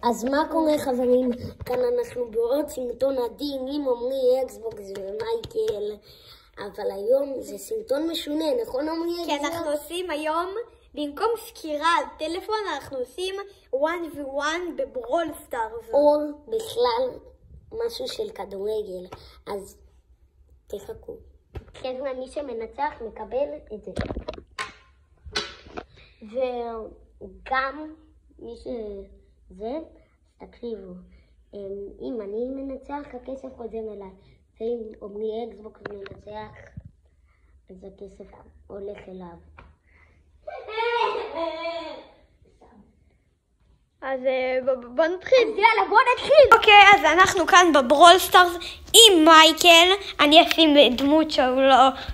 אז מה קורה חברים? כאן אנחנו בעוד סרטון עדין עם עמרי אקסבוקס ומייקל, אבל היום זה סרטון משונה, נכון עמרי? כן, אנחנו עושים היום, במקום סקירה על טלפון, אנחנו עושים 1v1 בברול סטארס. או בכלל משהו של כדורגל, אז תחכו. כן, מי שמנצח מקבל את זה. וגם מי שזה, תקשיבו, אם אני מנצח, הכסף חוזר אליי. ואם עמרי אקסבוקס מנצח, אז הכסף הולך אליו. אז בוא נתחיל. יאללה, בוא נתחיל. אוקיי, אז אנחנו כאן בברול סטארס עם מייקל. אני אשים דמות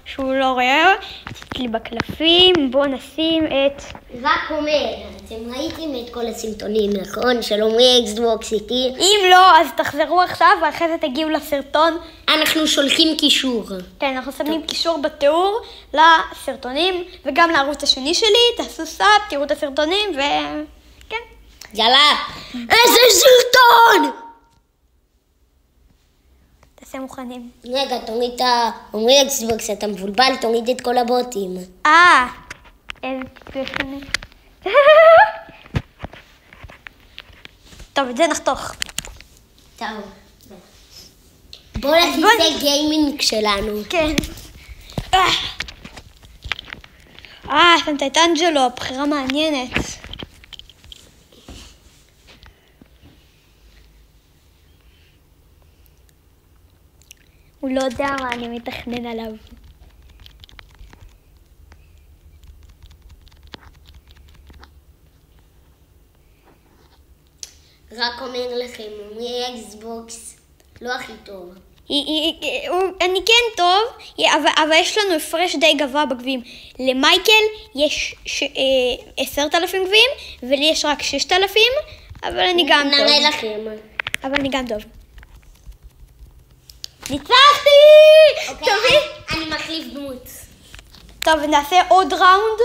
שהוא לא רואה. לי בקלפים. בוא נשים את... רק אומר, אתם ראיתם את כל הסרטונים, נכון? של עמרי אקסבוקס איתי. אם לא, אז תחזרו עכשיו ואחרי זה תגיעו לסרטון. אנחנו שולחים קישור. כן, אנחנו שמים קישור בתיאור לסרטונים וגם לערוץ השני שלי. תעשו סאב, תראו את הסרטונים וכן. יאללה, איזה סרטון! תעשה מוכנים. רגע, תוריד את עמרי אקסבוקס, אתה מבולבל, תוריד את כל הבוטים. איזה פרסוני. טוב, את זה נחתוך. טוב. בואו לכיסא גיימינג שלנו. כן. שמת את אנג'לו, בחירה מעניינת. הוא לא יודע מה אני מתכנן עליו. רק אומר לכם, עמרי אקסבוקס לא הכי טוב. אני כן טוב, אבל יש לנו הפרש די גבוה בגביעים. למייקל יש 10,000 גביעים, ולי יש רק 6,000, אבל אני גם טוב. נראה לכם. אבל אני גם טוב. ניצחתי! אוקיי, אני מחליף דמות. טוב, נעשה עוד ראונד.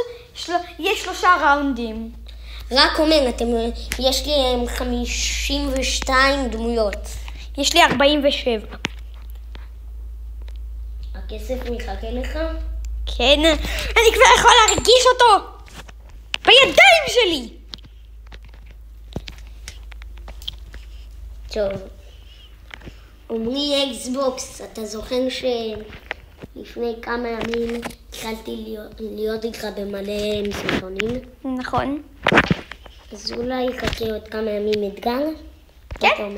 יש 3 ראונדים. רק אומר, יש לי 52 דמויות. יש לי 47. הכסף מחכה לך? כן, אני כבר יכולה להרגיש אותו בידיים שלי. טוב. עמרי אקסבוקס, אתה זוכר שלפני כמה ימים התחלתי להיות איתך במלא סרטונים? נכון. אז אולי יחכה עוד כמה ימים אתגר? כן.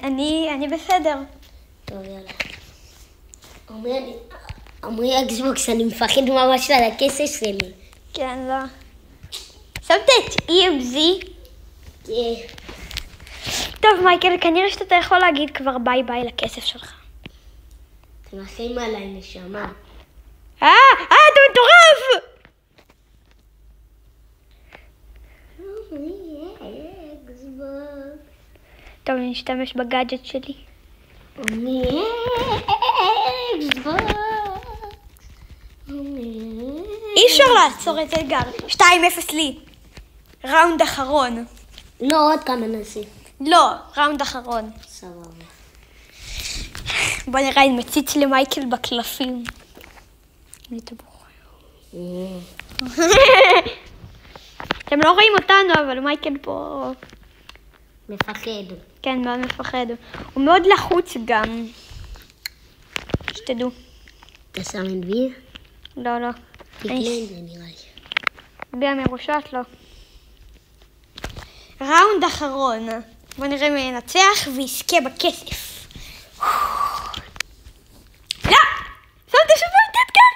אני בסדר. טוב, יאללה. עמרי אקסבוקס, אני מפחד ממש על הכסף שלי. כן, לא. שמת את EMZ? כן. טוב, מייקל, כנראה שאתה יכול להגיד כבר ביי ביי לכסף שלך. תמחים עליי, נשמה. אתה מטורף! טוב, אני אשתמש בגאדג'ט שלי. עמרי אקסבוקס. אי אפשר לעצור את אתגר. 2-0 לי. ראונד אחרון. לא, עוד כמה נעשה. לא, ראונד אחרון. סבבה. בוא נראה אם מציץ למייקל בקלפים. אני תבוחר. אתם לא רואים אותנו, אבל מייקל פה... מפחד. כן, מאוד מפחד. הוא מאוד לחוץ גם. שתדעו. אתה שם את וי? לא. תקלין זה נראה לי. בי המרושת לא. ראונד אחרון. בוא נראה מי ינצח ויזכה בכסף. לא! שמת שוב את אתגר!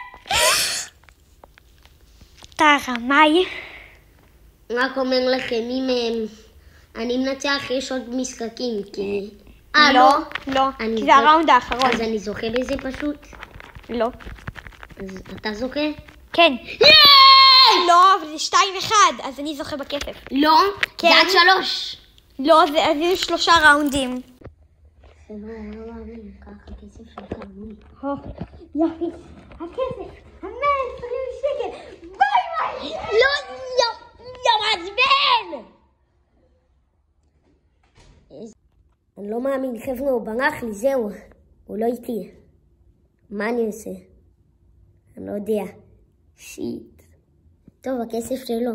אתה רמאי. רק אומר לכם, אם אני מנצח, יש עוד משחקים, כי... לא, כי זה הראונד האחרון. אז אני זוכה בזה פשוט? לא. אז אתה זוכה? כן. לא, אבל זה 2-1, אז אני זוכה בכסף. לא? כן. זה עד 3. לא, אז זה 3 ראונדים. זה לא מאמין, ככה כסף שלך. יופי, הכסף, 120 שקל, ביי ביי! לא, מעצבן! אני לא מאמין, חבר'ה, הוא ברח לי, זהו. הוא לא איתי. מה אני עושה? אני לא יודע. שיט. טוב, הכסף שלו.